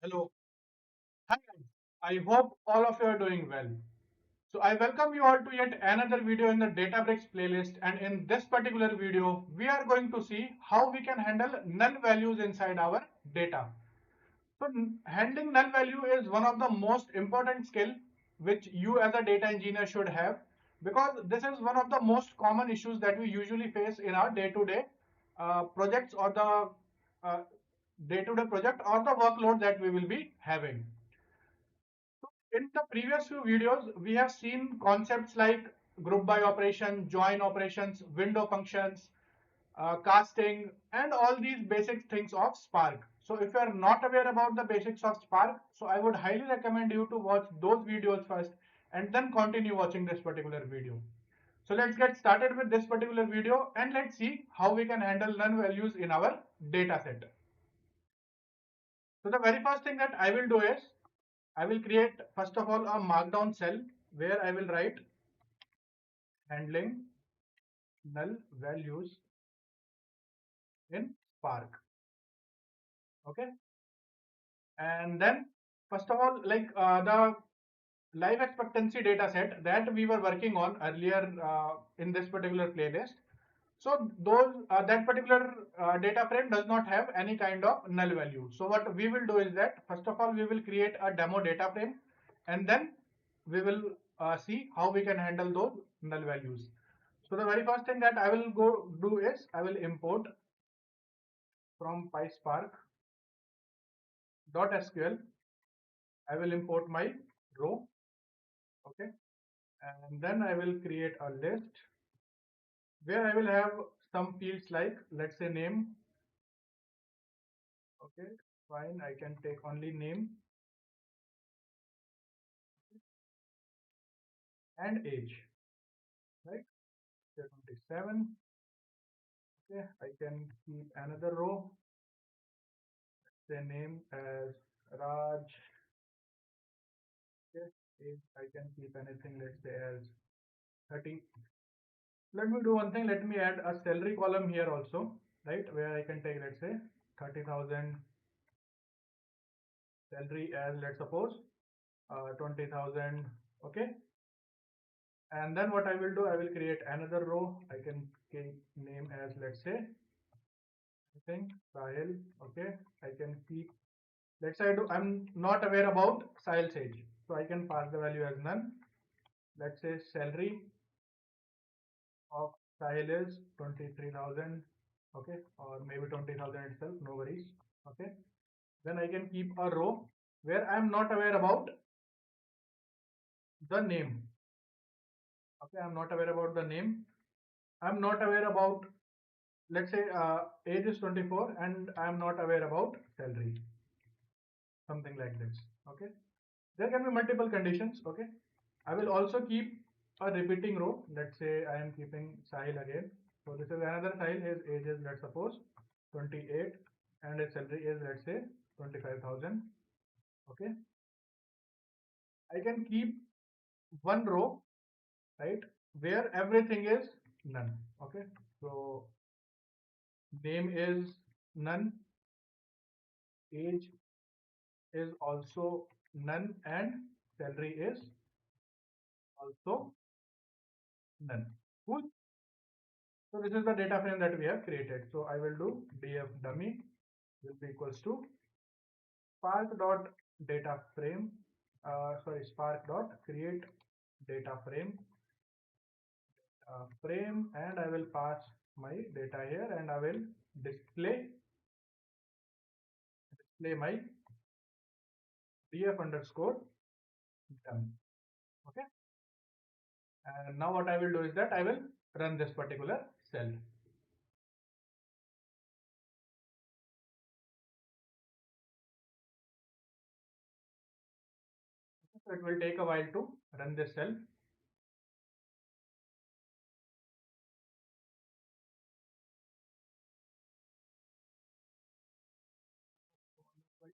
Hello. Hi, guys. I hope all of you are doing well. So I welcome you all to yet another video in the Databricks playlist, and in this particular video, we are going to see how we can handle null values inside our data. So handling null value is one of the most important skill which you as a data engineer should have, because this is one of the most common issues that we usually face in our day-to-day projects, or the uh, day-to-day project, or the workload that we will be having. In the previous few videos, we have seen concepts like group by operation, join operations, window functions, casting, and all these basic things of Spark. So if you are not aware about the basics of Spark, so I would highly recommend you to watch those videos first and then continue watching this particular video. So let's get started with this particular video and let's see how we can handle null values in our data set. So the very first thing that I will do is I will create first of all a markdown cell where I will write handling null values in Spark. Okay. And then first of all, like the life expectancy data set that we were working on earlier in this particular playlist. So those that particular data frame does not have any kind of null value. So what we will do is that first of all we will create a demo data frame, and then we will see how we can handle those null values. So the very first thing that I will go do is I will import from PySpark.sql. I will import my row. Okay, and then I will create a list where I will have some fields like, let's say, name. Okay, fine, I can take only name and age, right? 27. Okay, I can keep another row, say name as Raj. Okay, age I can keep anything, let's say as 30. Let me do one thing, let me add a salary column here also, right? Where I can take, let's say, 30,000 salary as, let's suppose, 20,000. Okay, and then what I will do, I will create another row. I can name as, let's say, I think Sahil. Okay, I can keep, let's say I'm not aware about Sahil's age, so I can pass the value as none. Let's say salary of Sahil is 23,000. Okay, or maybe 20,000 itself, no worries. Okay, then I can keep a row where I'm not aware about the name. Okay, I'm not aware about the name. I'm not aware about, let's say, age is 24 and I'm not aware about salary, something like this. Okay, there can be multiple conditions. Okay, I will also keep a repeating row. Let's say I am keeping Sahil again. So this is another Sahil. His age is, let's suppose, 28, and his salary is, let's say, 25,000. Okay, I can keep one row, right, where everything is none. Okay, so name is none, age is also none, and salary is also none. Cool. So this is the data frame that we have created. So I will do df dummy will be equals to spark dot data frame. Sorry, spark dot create data frame frame, and I will pass my data here, and I will display my df underscore dummy. Okay. And now what I will do is that I will run this particular cell. So it will take a while to run this cell.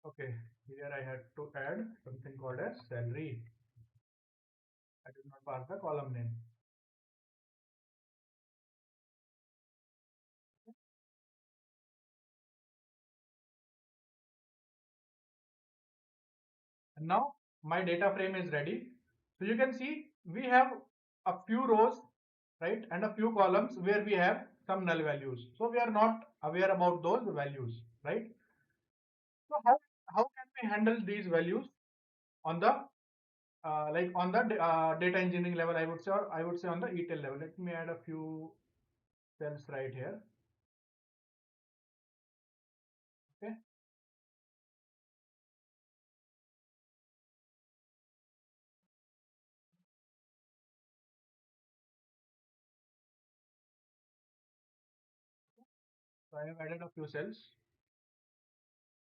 Okay, here I had to add something called as salary. I did not pass the column name. And now my data frame is ready. So you can see we have a few rows, right, and a few columns where we have some null values. So we are not aware about those values, right? So how can we handle these values on the on the data engineering level, I would say, or I would say on the ETL level. Let me add a few cells right here. Okay. So I have added a few cells.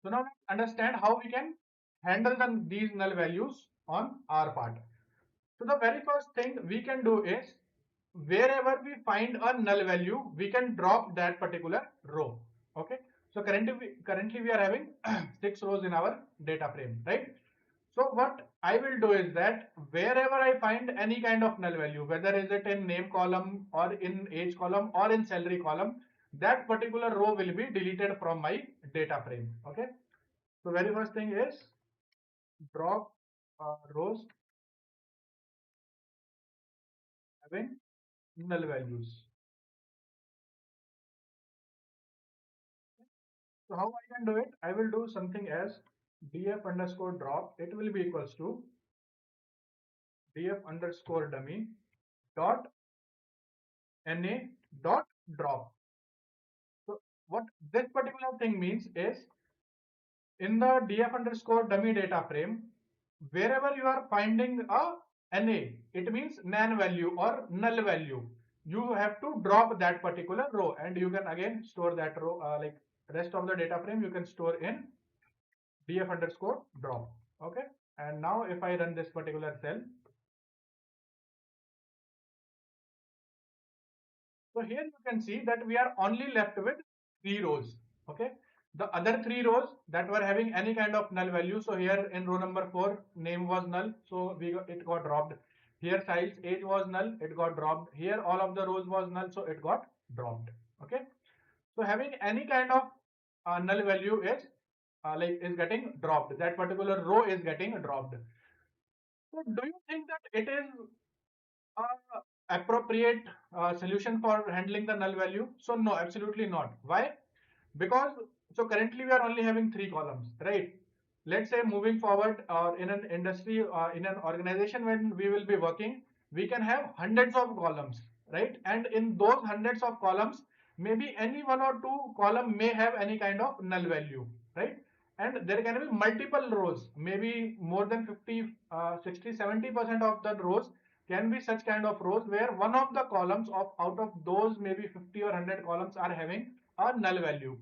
So now let's understand how we can handle these null values on our part. So the very first thing we can do is wherever we find a null value, we can drop that particular row. Okay. So currently we are having 6 rows in our data frame, right? So what I will do is that wherever I find any kind of null value, whether is it in name column or in age column or in salary column, that particular row will be deleted from my data frame. Okay. So very first thing is drop rows having null values. So how I can do it? I will do something as df underscore drop. It will be equals to df underscore dummy dot na dot drop. So what this particular thing means is in the df underscore dummy data frame, wherever you are finding a na, it means nan value or null value. You have to drop that particular row, and you can again store that row rest of the data frame you can store in df underscore drop. Okay. And now if I run this particular cell, so here you can see that we are only left with 3 rows. Okay. The other 3 rows that were having any kind of null value. So here in row number 4, name was null. So it got dropped. Here size age was null. It got dropped. Here all of the rows was null. So it got dropped. Okay. So having any kind of null value is getting dropped. That particular row is getting dropped. So do you think that it is appropriate solution for handling the null value? So no, absolutely not. Why? Because so currently we are only having 3 columns, right? Let's say moving forward in an industry, in an organization when we will be working, we can have hundreds of columns, right? And in those hundreds of columns, maybe any 1 or 2 column may have any kind of null value, right? And there can be multiple rows, maybe more than 50, 60, 70% of the rows can be such kind of rows where one of the columns of out of those maybe 50 or 100 columns are having a null value.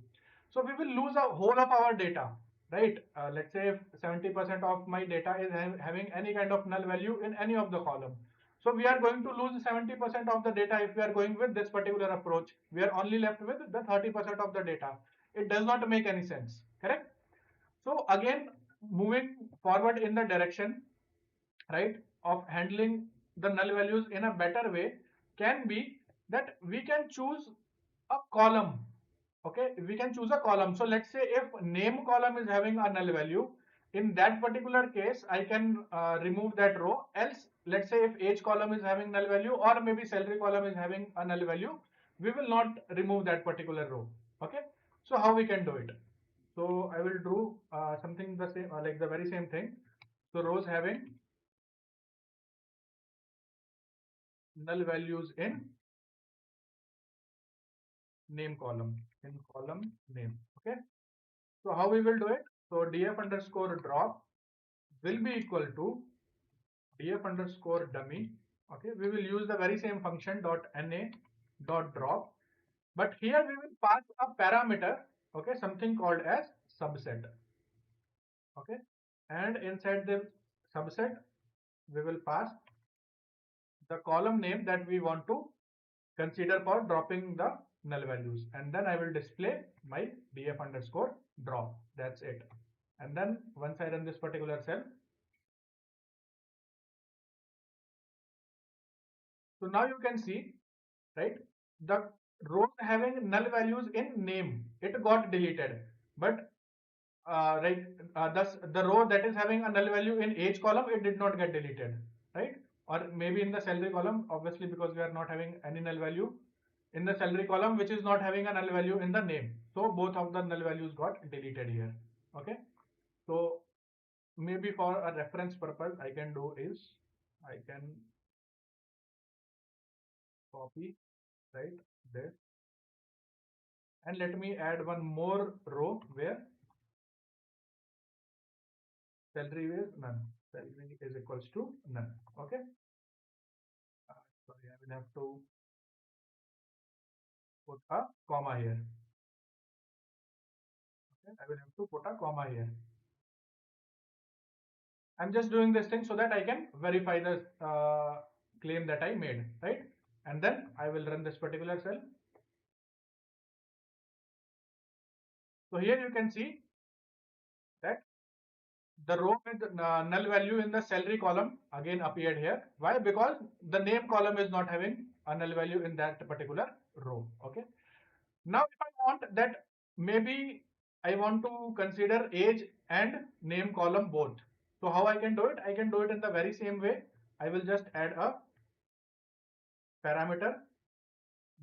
So we will lose a whole of our data, right? Let's say if 70% of my data is having any kind of null value in any of the column. So we are going to lose 70% of the data if we are going with this particular approach. We are only left with the 30% of the data. It does not make any sense, correct? So again, moving forward in the direction, right, of handling the null values in a better way can be that we can choose a column. Okay, we can choose a column. So let's say if name column is having a null value, in that particular case I can remove that row. Else, let's say if age column is having null value or maybe salary column is having a null value, we will not remove that particular row. Okay. So how we can do it? So I will do something the same, like the very same thing. So rows having null values in name column, in column name. Okay. So how we will do it? So df underscore drop will be equal to df underscore dummy. Okay. We will use the very same function dot na dot drop, but here we will pass a parameter. Okay. Something called as subset. Okay. And inside the subset, we will pass the column name that we want to consider for dropping the null values, and then I will display my df underscore drop. That's it. And then once I run this particular cell, so now you can see, right, the row having null values in name, it got deleted, but right, thus the row that is having a null value in age column, it did not get deleted, right? Or maybe in the salary column, obviously because we are not having any null value in the salary column, which is not having a null value in the name. So both of the null values got deleted here. Okay. So maybe for a reference purpose, I can do is I can copy, right, this, and let me add one more row where salary is none. Salary is equals to none. Okay. Sorry, I will have to put a comma here. Okay, I will have to put a comma here. I'm just doing this thing so that I can verify the claim that I made, right? And then I will run this particular cell. So here you can see that the row with null value in the salary column again appeared here. Why? Because the name column is not having a null value in that particular row. Okay. Now, if I want that, maybe I want to consider age and name column both. So how I can do it? I can do it in the very same way. I will just add a parameter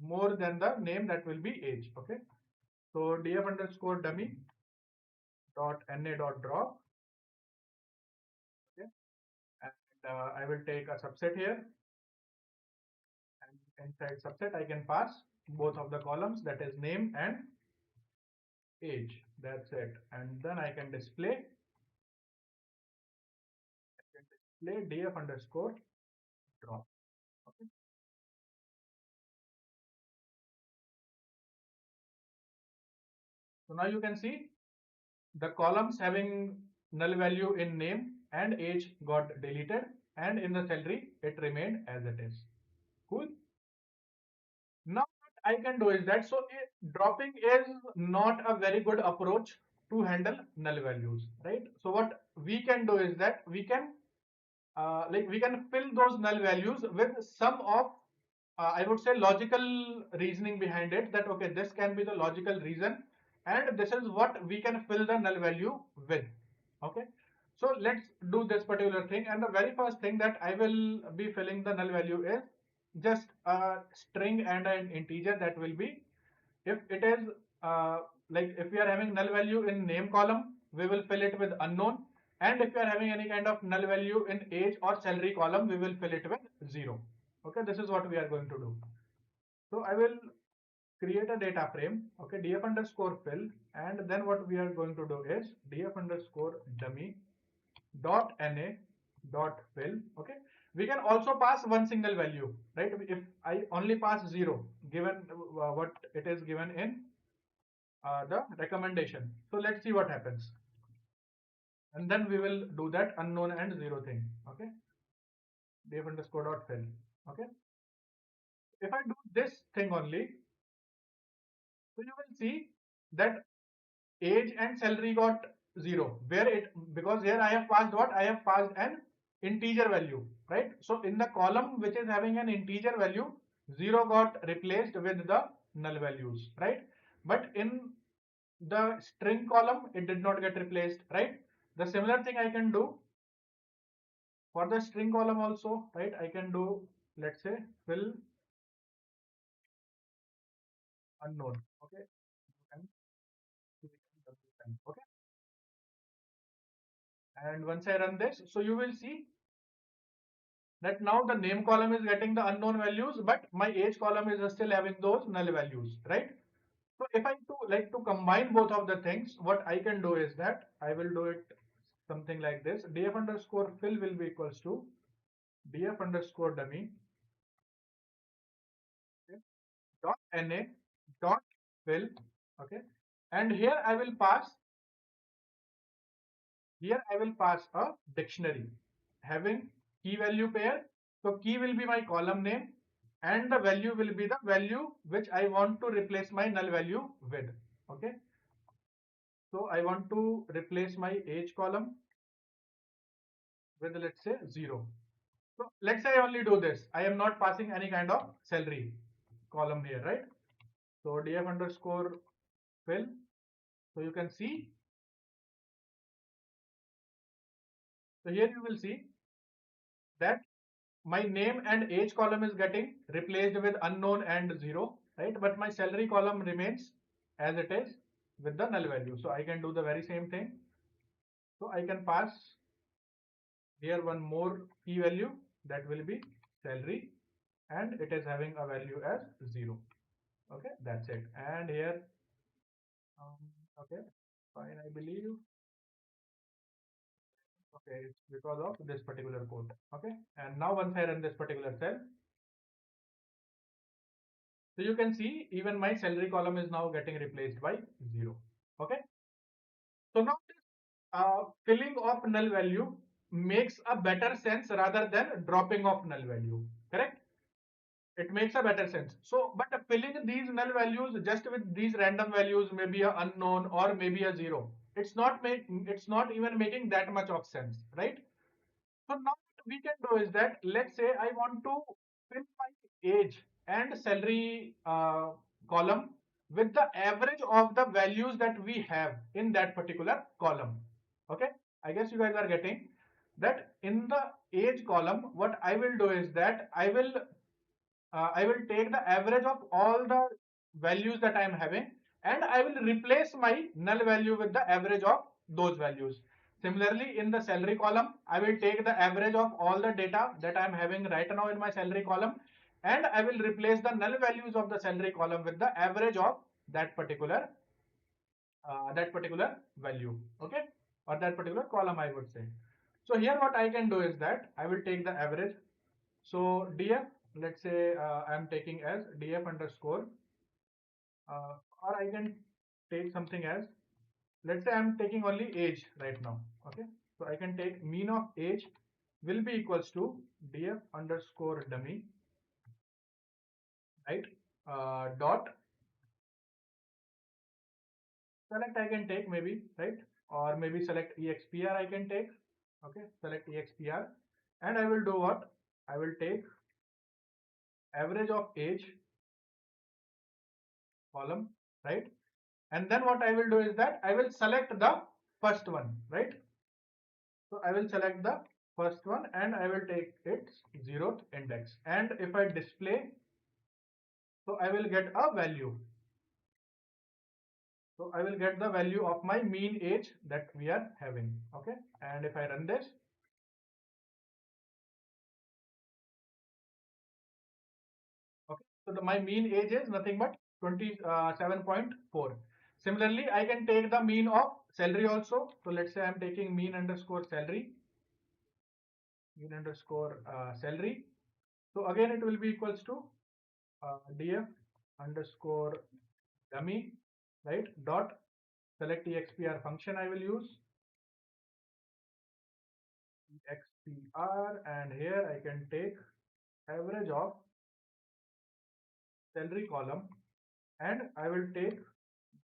more than the name, that will be age. Okay. So df underscore dummy dot na dot drop. Okay. And I will take a subset here. And inside subset, I can pass both of the columns, that is name and age. That's it. And then I can display df underscore drop. Okay. So now you can see the columns having null value in name and age got deleted, and in the salary it remained as it is. Cool. Now what I can do is that, so dropping is not a very good approach to handle null values, right? So what we can do is that we can we can fill those null values with some of I would say logical reasoning behind it, that okay, this can be the logical reason and this is what we can fill the null value with. Okay, so let's do this particular thing, and the very first thing that I will be filling the null value is just a string and an integer. That will be, if it is if we are having null value in name column, we will fill it with unknown, and if we are having any kind of null value in age or salary column, we will fill it with 0. Okay, this is what we are going to do. So I will create a data frame. Okay, df underscore fill, and then what we are going to do is df underscore dummy dot na dot fill. Okay, we can also pass one single value, right? If I only pass 0, given what it is given in the recommendation. So let's see what happens, and then we will do that unknown and 0 thing. Okay, df underscore dot fill. Okay, if I do this thing only, so you will see that age and salary got 0, where it, because here I have passed what, I have passed an integer value, right? So in the column which is having an integer value, 0 got replaced with the null values, right? But in the string column, it did not get replaced, right? The similar thing I can do for the string column also, right? I can do, let's say, fill unknown. Okay, and okay, and once I run this, so you will see that now the name column is getting the unknown values, but my age column is still having those null values, right? So if I like to combine both of the things, what I can do is that I will do it something like this. Df underscore fill will be equals to df underscore dummy, okay, dot na dot fill. Okay, and here I will pass a dictionary having key value pair. So key will be my column name, and the value will be the value which I want to replace my null value with. Okay, so I want to replace my age column with, let's say, 0. So let's say I only do this. I am not passing any kind of salary column here, right? So df underscore fill. So you can see So here you will see that my name and age column is getting replaced with unknown and 0, right? But my salary column remains as it is with the null value. So I can do the very same thing. So I can pass here one more key value, that will be salary, and it is having a value as 0. Okay, that's it. And here, okay, fine, I believe. Okay, it's because of this particular code. Okay, and now once I run this particular cell, so you can see even my salary column is now getting replaced by 0. Okay, so now filling of null value makes a better sense rather than dropping of null value. Correct? It makes a better sense. So, but filling these null values just with these random values, maybe a unknown or maybe a 0, it's not even making that much of sense, right? So now what we can do is that, let's say I want to fill my age and salary column with the average of the values that we have in that particular column. Okay, I guess you guys are getting that. In the age column, what I will do is that I will take the average of all the values that I am having, and I will replace my null value with the average of those values. Similarly, in the salary column, I will take the average of all the data that I am having right now in my salary column, and I will replace the null values of the salary column with the average of that particular value. Okay, or that particular column, I would say. So here what I can do is that I will take the average. So df, let's say I'm taking as df underscore, or I can take something as, let's say I'm taking only age right now. Okay, so I can take mean of age will be equals to df underscore dummy, right? Dot select I can take, maybe, right? Or maybe select expr I can take. Okay, select expr, and I will do what? I will take average of age column, right? And then what I will do is that I will select the first one, right? So I will select the first one and I will take its 0th index, and if I display, so I will get a value. So I will get the value of my mean age that we are having. Okay, and if I run this, okay, so my mean age is nothing but 27.4. Similarly, I can take the mean of salary also. So let's say I'm taking mean underscore salary, salary. So again, it will be equals to df underscore dummy, right? Dot select expr function I will use expr, and here I can take average of salary column, and I will take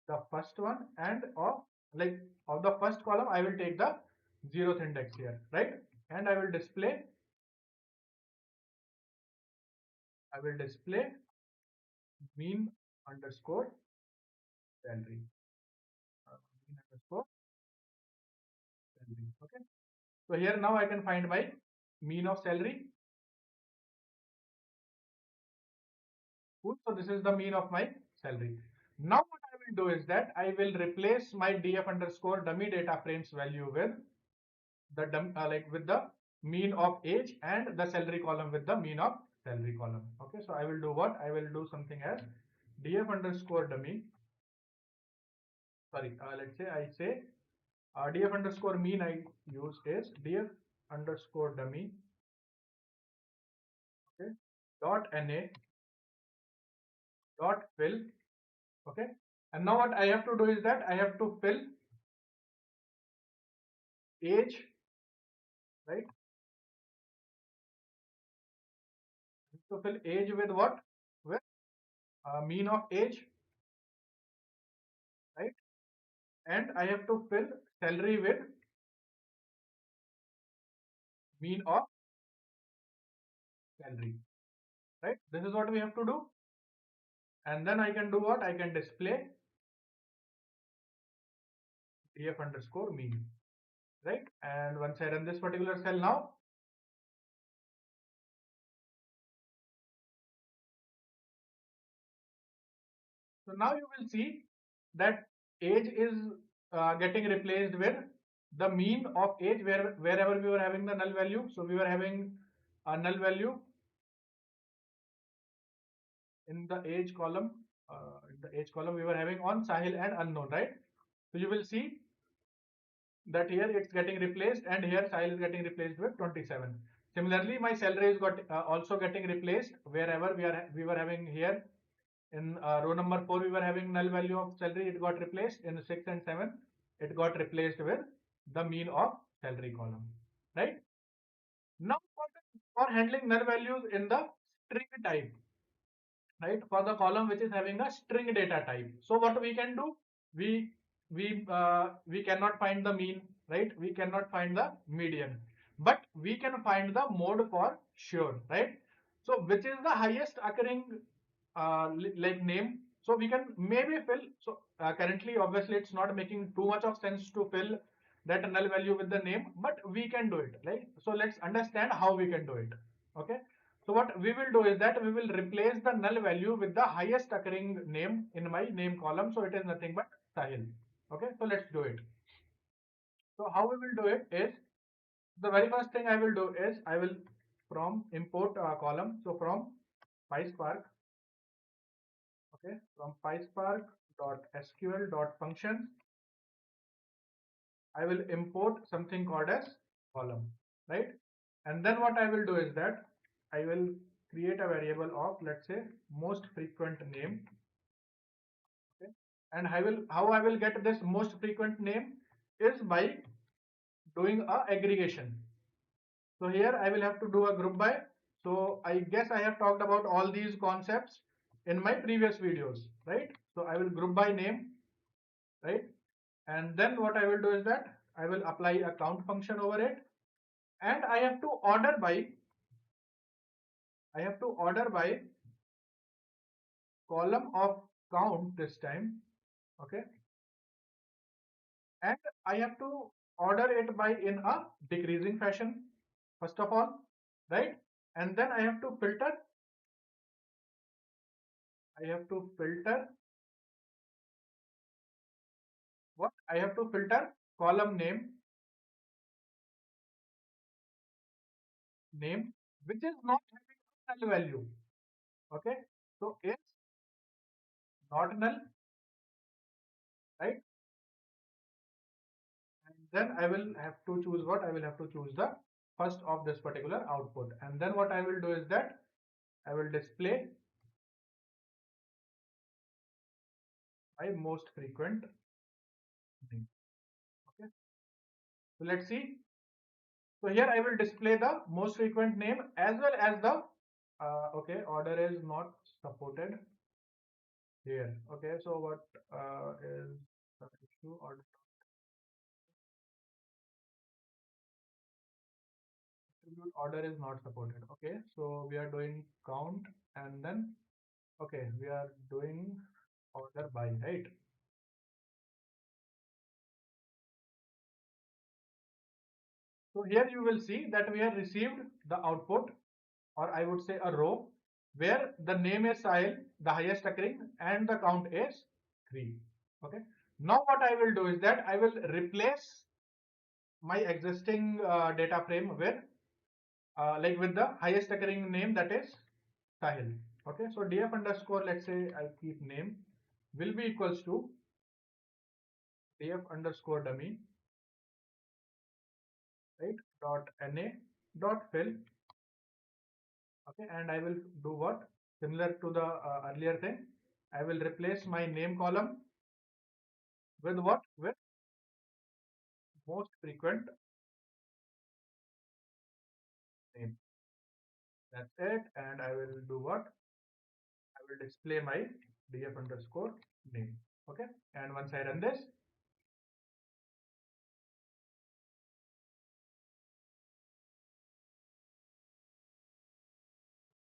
the first one, and of the first column I will take the 0th index here, right? And I will display mean underscore salary, mean underscore salary. Okay, so here now I can find my mean of salary. Cool. So this is the mean of my salary. Now what I will do is that I will replace my df underscore dummy data frames value with the with the mean of age, and the salary column with the mean of salary column. Okay, so I will do what? I will do something as df underscore dummy. Sorry, let's say I say df underscore mean I use is df underscore dummy. Okay, dot na dot fill. Okay, and now what I have to do is that I have to fill age, right? So fill age with what? With mean of age, right? And I have to fill salary with mean of salary, right? This is what we have to do. And then I can do what? I can display df underscore mean, right? And once I run this particular cell now, so now you will see that age is getting replaced with the mean of age wherever we were having the null value. So we were having a null value in the age column. In the age column we were having on Sahil and unknown, right? So you will see that here it's getting replaced and here Sahil is getting replaced with 27. Similarly, my salary is also getting replaced wherever we were having here in row number 4 we were having null value of salary, it got replaced. In 6 and 7 it got replaced with the mean of salary column, right? Now for handling null values in the string type, right, for the column which is having a string data type, so what we can do, we we cannot find the mean, right, we cannot find the median, but we can find the mode for sure, right? So which is the highest occurring like name, so we can maybe fill. So currently obviously it's not making too much of sense to fill that null value with the name, but we can do it, right? So let's understand how we can do it. Okay, so what we will do is that we will replace the null value with the highest occurring name in my name column. So it is nothing but Sahil. Okay, so let's do it. So how we will do it is, the very first thing I will do is I will from import column. So from PySpark, okay, from PySpark dot SQL dot function, I will import something called as column, right? And then what I will do is that I will create a variable of, let's say, most frequent name. Okay, and how I will get this most frequent name is by doing a aggregation. So here I will have to do a group by. So I guess I have talked about all these concepts in my previous videos, right? So I will group by name, right? And then what I will do is that I will apply a count function over it, and I have to order by column of count this time, okay, and I have to order it by in a decreasing fashion first of all, right? And then I have to filter what? I have to filter column name which is not having a null value. Okay, so it's not null, right? And then I will have to choose what? I will have to choose the first of this particular output. And then what I will do is that I will display my most frequent name. Okay, so let's see. So here I will display the most frequent name as well as the okay, order is not supported here. Okay, so what is the issue? Order is not supported. Okay, so we are doing count and then okay, we are doing order by, right? So here you will see that we have received the output, or I would say a row, where the name is Sahil, the highest occurring, and the count is 3. Okay. Now what I will do is that I will replace my existing data frame with like with the highest occurring name, that is Sahil. Okay. So df underscore, let's say I keep name, will be equals to df underscore dummy, right, dot na dot fill. Okay, and I will do what? Similar to the earlier thing, I will replace my name column with what? With most frequent name. That's it. And I will do what? I will display my df underscore name. Okay. And once I run this,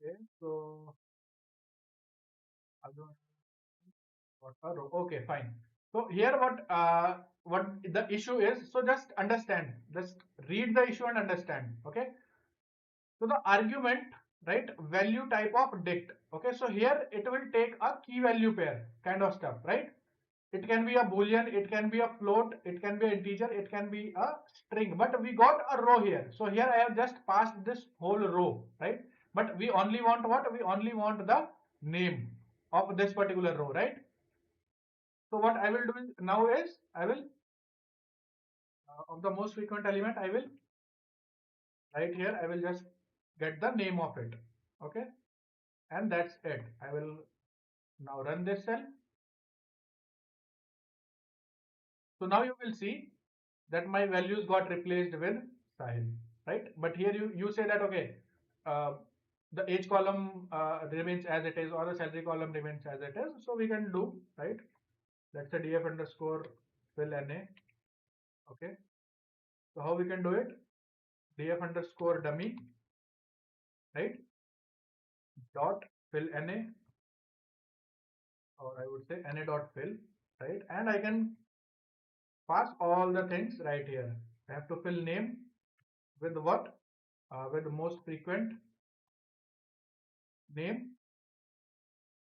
okay, so I don't what a row. Okay, fine. So here what the issue is, so just understand, just read the issue and understand. Okay, so the argument, right, value type of dict. Okay, so here it will take a key value pair kind of stuff, right? It can be a boolean, it can be a float, it can be an integer, it can be a string, but we got a row here. So here I have just passed this whole row, right? But we only want what? We only want the name of this particular row, right? So what I will do now is I will of the most frequent element, I will right here, I will just get the name of it. Okay, and that's it. I will now run this cell. So now you will see that my values got replaced with Sahil, right? But here you say that okay, uh, the age column remains as it is, or the salary column remains as it is. So we can do, right? Let's say df underscore fill na. Okay, so how we can do it? Df underscore dummy, right? Dot fill na, or I would say na dot fill, right? And I can pass all the things right here. I have to fill name with what? With the most frequent name.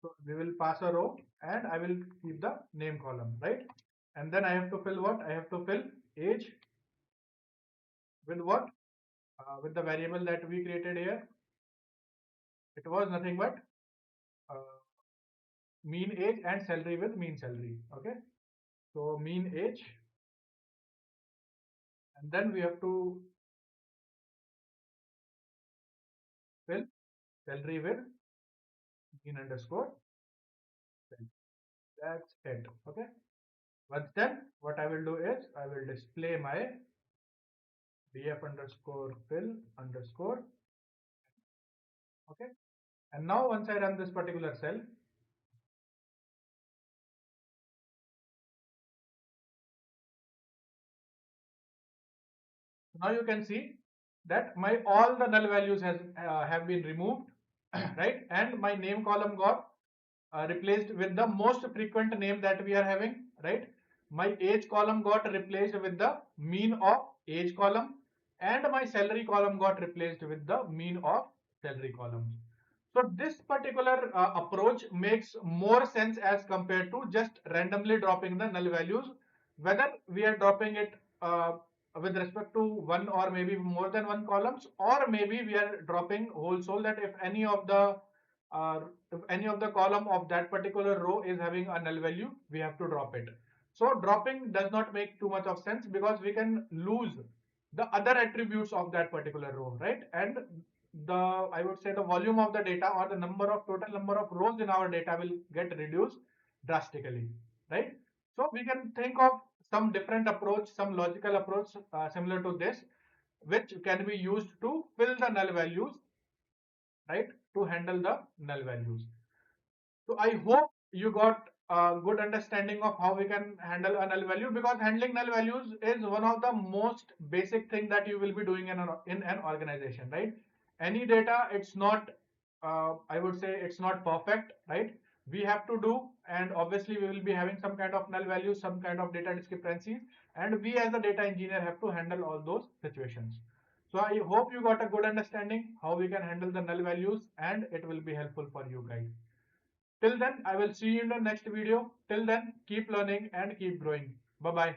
So we will pass a row and I will keep the name column, right? And then I have to fill what? I have to fill age with what? With the variable that we created here. It was nothing but uh, mean age and salary with mean salary. Okay. So mean age, and then we have to fill salary with mean underscore salary. That's it. Okay. Once then, what I will do is I will display my df underscore fill underscore. Okay. And now once I run this particular cell, now you can see that my all the null values has have been removed, right? And my name column got replaced with the most frequent name that we are having, right? My age column got replaced with the mean of age column, and my salary column got replaced with the mean of salary column. So this particular approach makes more sense as compared to just randomly dropping the null values, whether we are dropping it with respect to one or maybe more than one columns, or maybe we are dropping whole soul that uh, if any of the column of that particular row is having a null value, we have to drop it. So dropping does not make too much of sense because we can lose the other attributes of that particular row, right? And the I would say the volume of the data or the total number of rows in our data will get reduced drastically, right? So we can think of some different approach, some logical approach similar to this, which can be used to fill the null values, right? To handle the null values. So I hope you got a good understanding of how we can handle a null value, because handling null values is one of the most basic thing that you will be doing in an organization, right? Any data, it's not, I would say it's not perfect, right? We have to do, and obviously we will be having some kind of null values, some kind of data discrepancies, and we as a data engineer have to handle all those situations. So I hope you got a good understanding how we can handle the null values, and it will be helpful for you guys. Till then, I will see you in the next video. Till then, keep learning and keep growing. Bye bye.